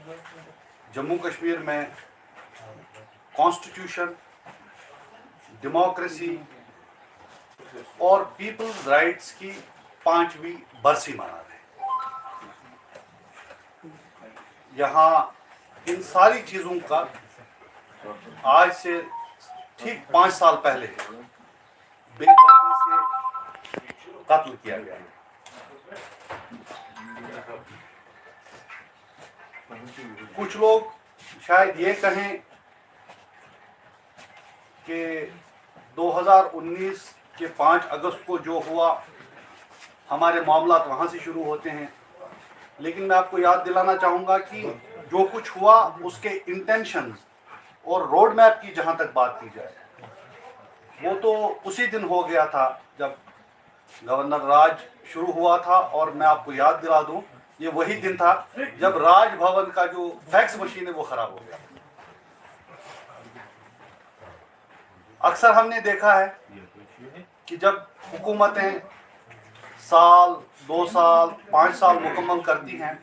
जम्मू कश्मीर में constitution, democracy और peoples rights की 5वीं बरसी मना रहे हैं। यहाँ इन सारी चीज़ों का आज से ठीक 5 साल पहले बेदर्दी से कत्ल किया गया है। कुछ लोग शायद ये कहें कि 2019 के 5 अगस्त को जो हुआ हमारे मामला वहाँ से शुरू होते हैं, लेकिन मैं आपको याद दिलाना चाहूँगा कि जो कुछ हुआ उसके इंटेंशंस और रोड मैप की जहाँ तक बात की जाए, वो तो उसी दिन हो गया था जब गवर्नर राज शुरू हुआ था। और मैं आपको याद दिला दूं, ये वही दिन था जब राजभवन का जो फैक्स मशीन है वो खराब हो गया। अक्सर हमने देखा है कि जब हुकूमतें साल, 2 साल, 5 साल मुकम्मल करती हैं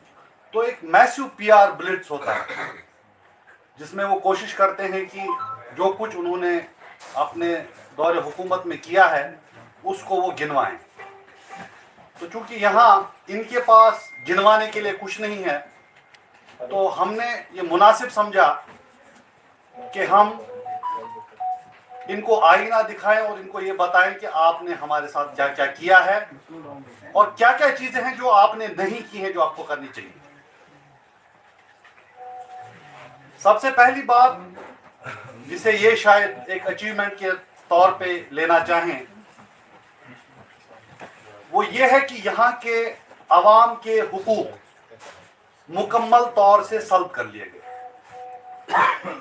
तो एक मैसिव पीआर ब्लिट्स होता है, जिसमें वो कोशिश करते हैं कि जो कुछ उन्होंने अपने दौरे हुकूमत में किया है उसको वो गिनवाएं। तो चूंकि यहाँ इनके पास गिनवाने के लिए कुछ नहीं है, तो हमने ये मुनासिब समझा कि हम इनको आईना दिखाएं और इनको ये बताएं कि आपने हमारे साथ क्या क्या किया है और क्या क्या चीजें हैं जो आपने नहीं की हैं जो आपको करनी चाहिए। सबसे पहली बात जिसे ये शायद एक अचीवमेंट के तौर पे लेना चाहें, वो ये है कि यहाँ के अवाम के हुकूक मुकम्मल तौर से सल्ब कर लिए गए।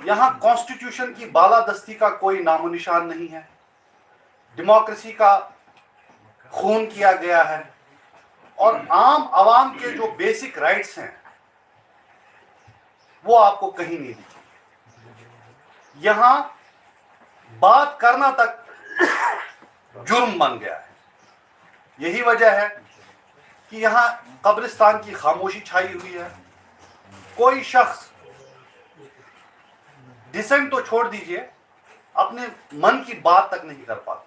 यहाँ कॉन्स्टिट्यूशन की बालादस्ती का कोई नामो निशान नहीं है, डेमोक्रेसी का खून किया गया है और आम आवाम के जो बेसिक राइट्स हैं वो आपको कहीं नहीं दिखे। यहाँ बात करना तक जुर्म बन गया है। यही वजह है कि यहाँ कब्रिस्तान की खामोशी छाई हुई है। कोई शख्स डिसेंट तो छोड़ दीजिए, अपने मन की बात तक नहीं कर पाता,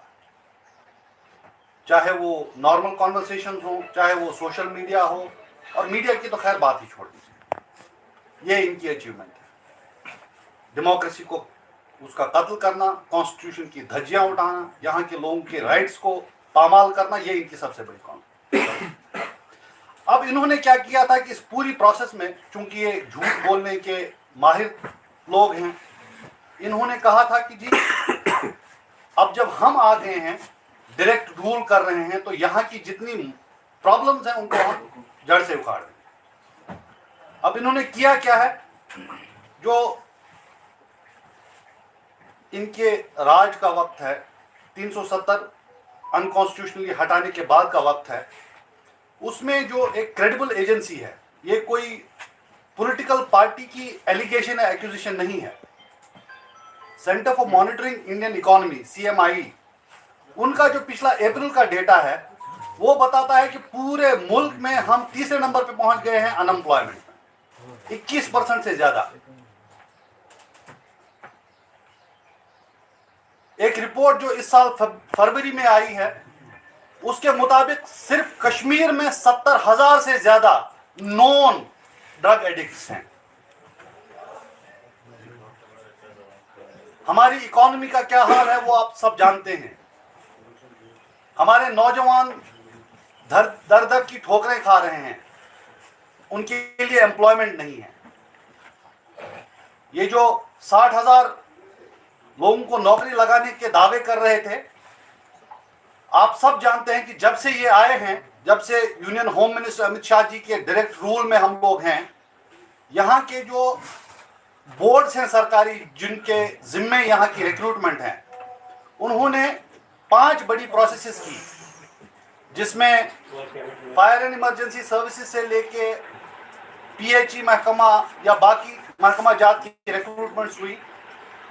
चाहे वो नॉर्मल कॉन्वर्सेशन हो, चाहे वो सोशल मीडिया हो, और मीडिया की तो खैर बात ही छोड़ दीजिए। ये इनकी अचीवमेंट है। डेमोक्रेसी को उसका कत्ल करना, कॉन्स्टिट्यूशन की धज्जियां उठाना, यहाँ के लोगों के राइट्स को पामाल करना, ये इनकी सबसे बड़ी कॉन्स्टिट्यूशन। अब इन्होंने क्या किया था कि इस पूरी प्रोसेस में, चूंकि ये झूठ बोलने के माहिर लोग हैं, इन्होंने कहा था कि जी अब जब हम आ गए हैं, डायरेक्ट रूल कर रहे हैं, तो यहाँ की जितनी प्रॉब्लम्स हैं उनको हम जड़ से उखाड़ दें। अब इन्होंने किया क्या है, जो इनके राज का वक्त है, 370 अनकॉन्स्टिट्यूशनली हटाने के बाद का वक्त है, उसमें जो एक क्रेडिबल एजेंसी है, ये कोई पॉलिटिकल पार्टी की एलिगेशन है, एक्यूजिशन नहीं है। Centre for monitoring Indian economy, CMI, उनका जो पिछला अप्रैल का डेटा है वो बताता है कि पूरे मुल्क में हम तीसरे नंबर पे पहुंच गए हैं अनएम्प्लॉयमेंट में, 21% से ज्यादा। एक रिपोर्ट जो इस साल फरवरी में आई है उसके मुताबिक सिर्फ कश्मीर में 70,000 से ज्यादा नॉन ड्रग एडिक्ट्स हैं। हमारी इकोनॉमी का क्या हाल है वो आप सब जानते हैं। हमारे नौजवान दर दर की ठोकरें खा रहे हैं, उनके लिए एम्प्लॉयमेंट नहीं है। ये जो 60,000 लोगों को नौकरी लगाने के दावे कर रहे थे, आप सब जानते हैं कि जब से ये आए हैं, जब से union home minister Amit Shah ji के डायरेक्ट रूल में हम लोग हैं, यहाँ के जो बोर्ड्स हैं सरकारी, जिनके जिम्मे यहाँ की रिक्रूटमेंट है, उन्होंने 5 बड़ी प्रोसेसेस की, जिसमें फायर एंड इमरजेंसी सर्विसेज से लेके PHE महकमा या बाकी महकमा जात की रिक्रूटमेंट्स हुई।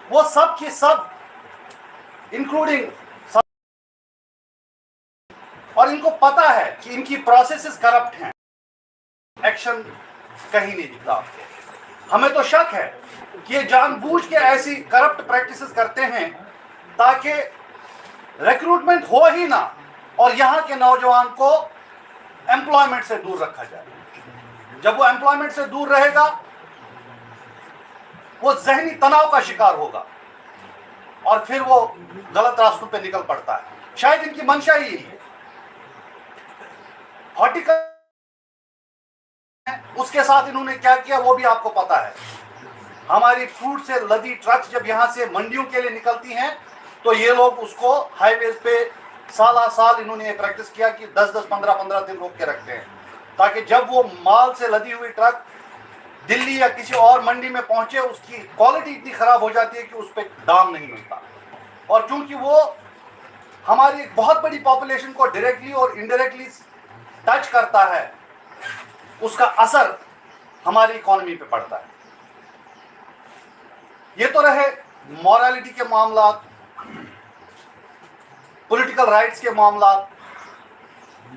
वो सब की सब इंक्लूडिंग, और इनको पता है कि इनकी प्रोसेसेस करप्ट हैं, एक्शन कहीं नहीं दिखता आपको। हमें तो शक है कि ये जानबूझ के ऐसी करप्ट प्रैक्टिसेस करते हैं ताकि रिक्रूटमेंट हो ही ना और यहाँ के नौजवान को एम्प्लॉयमेंट से दूर रखा जाए। जब वो एम्प्लॉयमेंट से दूर रहेगा वो जहनी तनाव का शिकार होगा और फिर वो गलत रास्तों पे निकल पड़ता है। शायद इनकी मंशा ही है। हॉर्टिकल्चर उसके साथ इन्होंने क्या किया वो भी आपको पता है। हमारी फ्रूट से लदी ट्रक जब यहाँ से मंडियों के लिए निकलती हैं तो ये लोग उसको हाईवे पे साल इन्होंने ये प्रैक्टिस किया कि 10-10, 15-15 दिन रोक के रखते हैं ताकि जब वो माल से लदी हुई ट्रक दिल्ली या किसी और मंडी में पहुंचे उसकी क्वालिटी इतनी खराब हो जाती है कि उस पर दाम नहीं मिलता। और क्योंकि वो हमारी एक बहुत बड़ी पॉपुलेशन को डायरेक्टली और इनडायरेक्टली टच करता है, उसका असर हमारी इकोनॉमी पे पड़ता है। ये तो रहे मॉरलिटी के मामला, पॉलिटिकल राइट्स के मामला,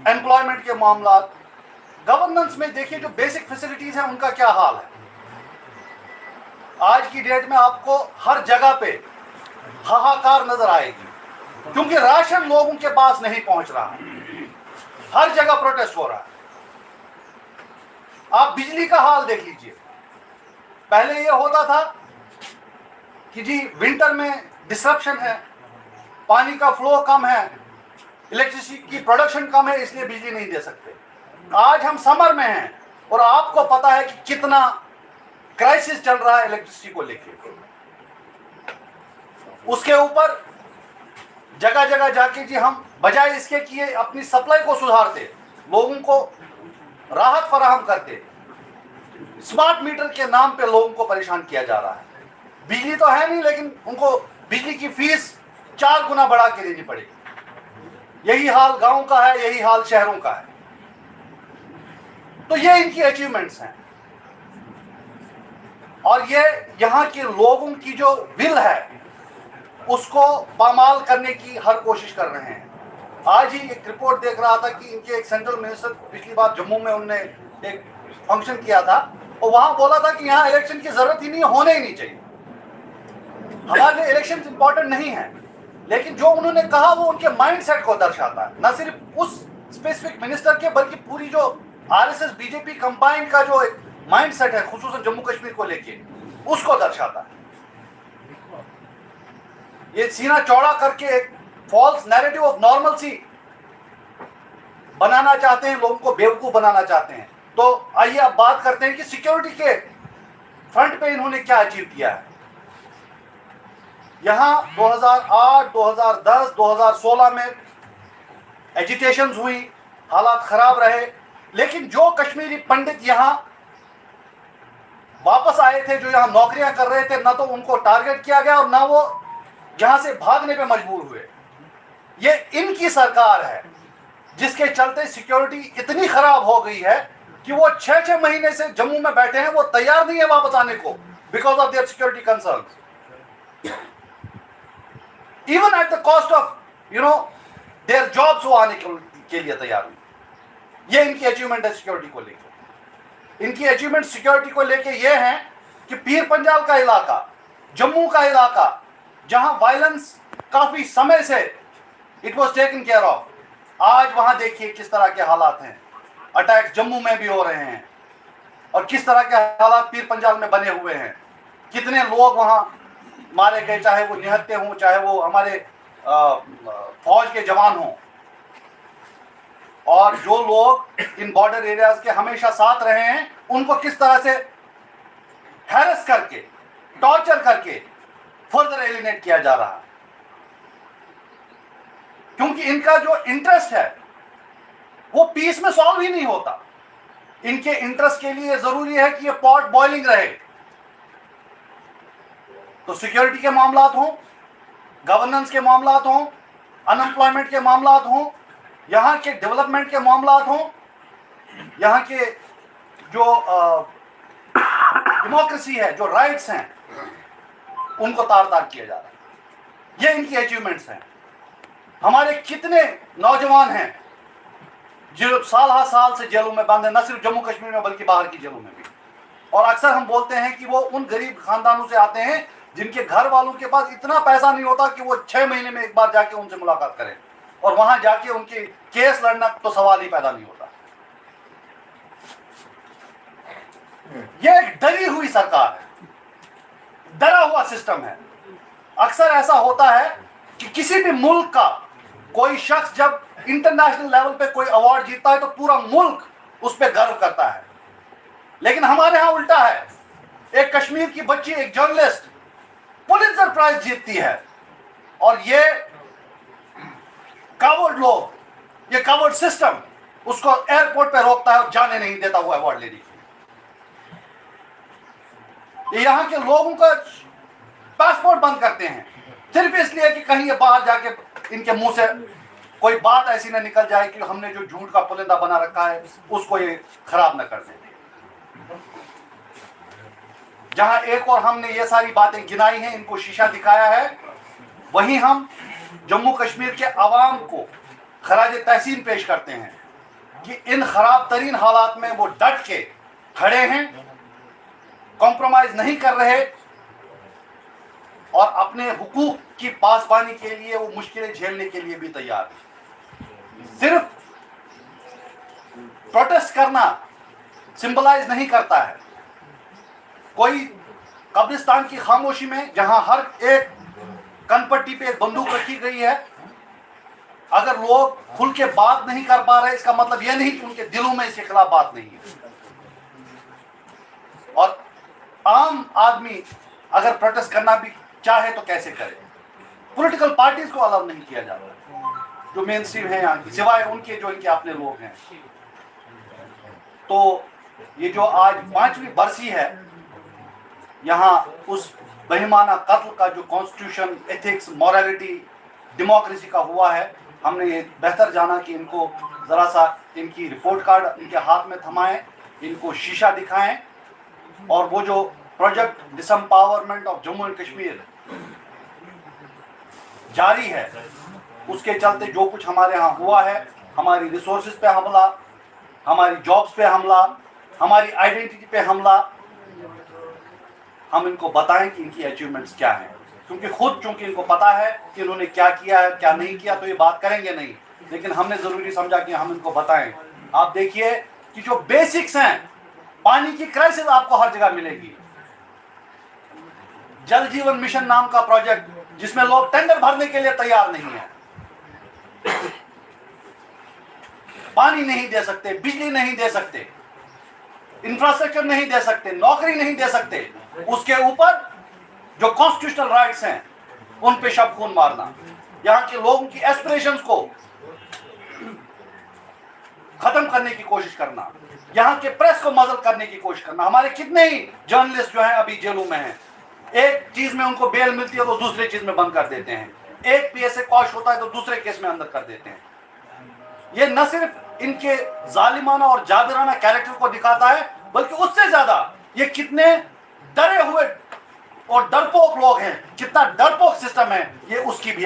एम्प्लॉयमेंट के मामला। गवर्नेंस में देखिए जो बेसिक फैसिलिटीज हैं उनका क्या हाल है। आज की डेट में आपको हर जगह पे हाहाकार नजर आएगी क्योंकि राशन लोगों के पास नहीं पहुंच रहा है। हर जगह प्रोटेस्ट हो रहा है। आप बिजली का हाल देख लीजिए। पहले ये होता था कि जी विंटर में डिसरप्शन है, पानी का फ्लो कम है, इलेक्ट्रिसिटी की प्रोडक्शन कम है, इसलिए बिजली नहीं दे सकते। आज हम समर में हैं और आपको पता है कि कितना क्राइसिस चल रहा है इलेक्ट्रिसिटी को लेकर। उसके ऊपर जगह जगह जाके जी हम बजाय इसके किए अपनी सप्लाई को सुधारते, लोगों को राहत फराहम करते, स्मार्ट मीटर के नाम पे लोगों को परेशान किया जा रहा है। बिजली तो है नहीं लेकिन उनको बिजली की फीस 4 गुना बढ़ा के देनी पड़ेगी। यही हाल गांव का है, यही हाल शहरों का है। तो ये इनकी अचीवमेंट्स हैं और ये यहाँ के लोगों की जो विल है उसको पामाल करने की हर कोशिश कर रहे हैं। आज ही एक रिपोर्ट देख रहा था कि इनके एक सेंट्रल मिनिस्टर पिछली बार जम्मू में उन्होंने एक फंक्शन किया था और वहां बोला था कि यहाँ इलेक्शन की जरूरत ही नहीं, होने ही नहीं चाहिए। हमारे लिए इलेक्शन इंपॉर्टेंट नहीं है, लेकिन जो उन्होंने कहा वो उनके माइंडसेट को दर्शाता है, न सिर्फ उस स्पेसिफिक मिनिस्टर के बल्कि पूरी जो आरएसएस बीजेपी कंबाइन का जो एक माइंडसेट है खुसूसन जम्मू कश्मीर को लेके, उसको दर्शाता है। ये सीना चौड़ा करके एक फॉल्स नैरेटिव ऑफ नॉर्मलसी बनाना चाहते हैं, लोगों को बेवकूफ बनाना चाहते हैं। तो आइए अब बात करते हैं कि सिक्योरिटी के फ्रंट पे इन्होंने क्या अचीव किया है। यहां 2008, 2010, 2016 में एजिटेशंस हुई, हालात खराब रहे, लेकिन जो कश्मीरी पंडित यहां वापस आए थे, जो यहां नौकरियां कर रहे थे, ना तो उनको टारगेट किया गया और ना वो यहां से भागने पे मजबूर हुए। ये इनकी सरकार है जिसके चलते सिक्योरिटी इतनी खराब हो गई है कि वो 6-6 महीने से जम्मू में बैठे हैं, वो तैयार नहीं है वापस आने को because of their security concerns. Even at the cost of their jobs वो आने के लिए तैयार हुई। ये इनकी अचीवमेंट है सिक्योरिटी को लेकर। इनकी अचीवमेंट सिक्योरिटी को लेकर ये है कि पीर पंजाल का इलाका, जम्मू का इलाका, जहां वायलेंस काफी समय से it was taken care of, आज वहां देखिए किस तरह के हालात हैं। अटैक जम्मू में भी हो रहे हैं और किस तरह के हालात पीर पंजाल में बने हुए हैं। कितने लोग वहां मारे गए, चाहे वो निहत्थे हों, चाहे वो हमारे फौज के जवान हों। और जो लोग इन बॉर्डर एरियाज के हमेशा साथ रहे हैं उनको किस तरह से हैरेस करके, टॉर्चर करके फर्दर एलिमिनेट किया जा रहा है, क्योंकि इनका जो इंटरेस्ट है वो पीस में सॉल्व ही नहीं होता। इनके इंटरेस्ट के लिए जरूरी है कि ये पॉट बॉइलिंग रहे। तो सिक्योरिटी के मामलात हों, गवर्नेंस के मामलात हों, अनएम्प्लॉयमेंट के मामलात हों, यहाँ के डेवलपमेंट के मामलात हों, यहाँ के जो डेमोक्रेसी है, जो राइट्स हैं, उनको तार तार किया जा रहा है। ये इनकी अचीवमेंट्स हैं। हमारे कितने नौजवान हैं जो साल हर साल से जेलों में बंद हैं, न सिर्फ जम्मू कश्मीर में बल्कि बाहर की जेलों में भी। और अक्सर हम बोलते हैं कि वो उन गरीब खानदानों से आते हैं जिनके घर वालों के पास इतना पैसा नहीं होता कि वो 6 महीने में एक बार जाके उनसे मुलाकात करें, और वहां जाके उनके केस लड़ना तो सवाल ही पैदा नहीं होता। यह एक डरी हुई सरकार है, डरा हुआ सिस्टम है। अक्सर ऐसा होता है कि किसी भी मुल्क का कोई शख्स जब इंटरनेशनल लेवल पे कोई अवार्ड जीतता है तो पूरा मुल्क उस पर गर्व करता है, लेकिन हमारे यहां उल्टा है। एक कश्मीर की बच्ची, एक जर्नलिस्ट पुलित्जर प्राइज जीतती है, और ये कावर्ड लोग, ये कावर्ड सिस्टम उसको एयरपोर्ट पे रोकता है और जाने नहीं देता वो अवार्ड लेने के लिए। यहां के लोगों का पासपोर्ट बंद करते हैं सिर्फ इसलिए कि कहीं ये बाहर जाके इनके मुंह से कोई बात ऐसी ना निकल जाए कि हमने जो झूठ का पुलिंदा बना रखा है उसको ये खराब ना कर दे। जहां एक और हमने ये सारी बातें गिनाई हैं, इनको शीशा दिखाया है, वहीं हम जम्मू कश्मीर के अवाम को खराज तहसीन पेश करते हैं कि इन खराब तरीन हालात में वो डट के खड़े हैं, कॉम्प्रोमाइज नहीं कर रहे, और अपने हुकूक की पासबानी के लिए वो मुश्किलें झेलने के लिए भी तैयार है। सिर्फ प्रोटेस्ट करना सिंबलाइज नहीं करता है। कोई कब्रिस्तान की खामोशी में जहां हर एक कनपट्टी पे एक बंदूक रखी गई है, अगर लोग खुल के बात नहीं कर पा रहे, इसका मतलब यह नहीं कि उनके दिलों में इसके खिलाफ बात नहीं है। और आम आदमी अगर प्रोटेस्ट करना भी चाहे तो कैसे करे? पॉलिटिकल पार्टीज को अलाउ नहीं किया जाता जो मेन स्ट्रीम है यहाँ की, सिवाय उनके जो इनके अपने लोग हैं। तो ये जो आज 5वीं बरसी है यहाँ उस बेईमाना कत्ल का जो कॉन्स्टिट्यूशन, एथिक्स, मॉरलिटी, डेमोक्रेसी का हुआ है, हमने ये बेहतर जाना कि इनको ज़रा सा इनकी रिपोर्ट कार्ड इनके हाथ में थमाएं, इनको शीशा दिखाएं, और वो जो project disempowerment of Jammu and Kashmir जारी है, उसके चलते जो कुछ हमारे यहाँ हुआ है, हमारी रिसोर्सेज पे हमला, हमारी जॉब्स पे हमला, हमारी आइडेंटिटी पे हमला, हम इनको बताएं कि इनकी अचीवमेंट्स क्या हैं। क्योंकि खुद चूंकि इनको पता है कि इन्होंने क्या किया है क्या नहीं किया, तो ये बात करेंगे नहीं, लेकिन हमने ज़रूरी समझा कि हम इनको बताएं। आप देखिए कि जो बेसिक्स हैं, पानी की क्राइसिस आपको हर जगह मिलेगी। जल जीवन मिशन नाम का प्रोजेक्ट जिसमें लोग टेंडर भरने के लिए तैयार नहीं है, पानी नहीं दे सकते, बिजली नहीं दे सकते, इंफ्रास्ट्रक्चर नहीं दे सकते, नौकरी नहीं दे सकते, उसके ऊपर जो कॉन्स्टिट्यूशनल राइट्स हैं उन पे शब खून मारना, यहाँ के लोगों की एस्पिरेशंस को खत्म करने की कोशिश करना, यहाँ के प्रेस को मजल करने की कोशिश करना। हमारे कितने ही जर्नलिस्ट जो हैं अभी जेलों में हैं, एक चीज में उनको बेल मिलती है तो दूसरे चीज में बंद कर देते हैं, एक PSA क्वॉश होता है तो दूसरे केस में अंदर कर देते हैं। ये न सिर्फ इनके जालिमाना और जाबिराना कैरेक्टर को दिखाता है, बल्कि उससे ज्यादा ये कितने डरे हुए और डरपोक लोग हैं, कितना डरपोक सिस्टम है, ये उसकी भी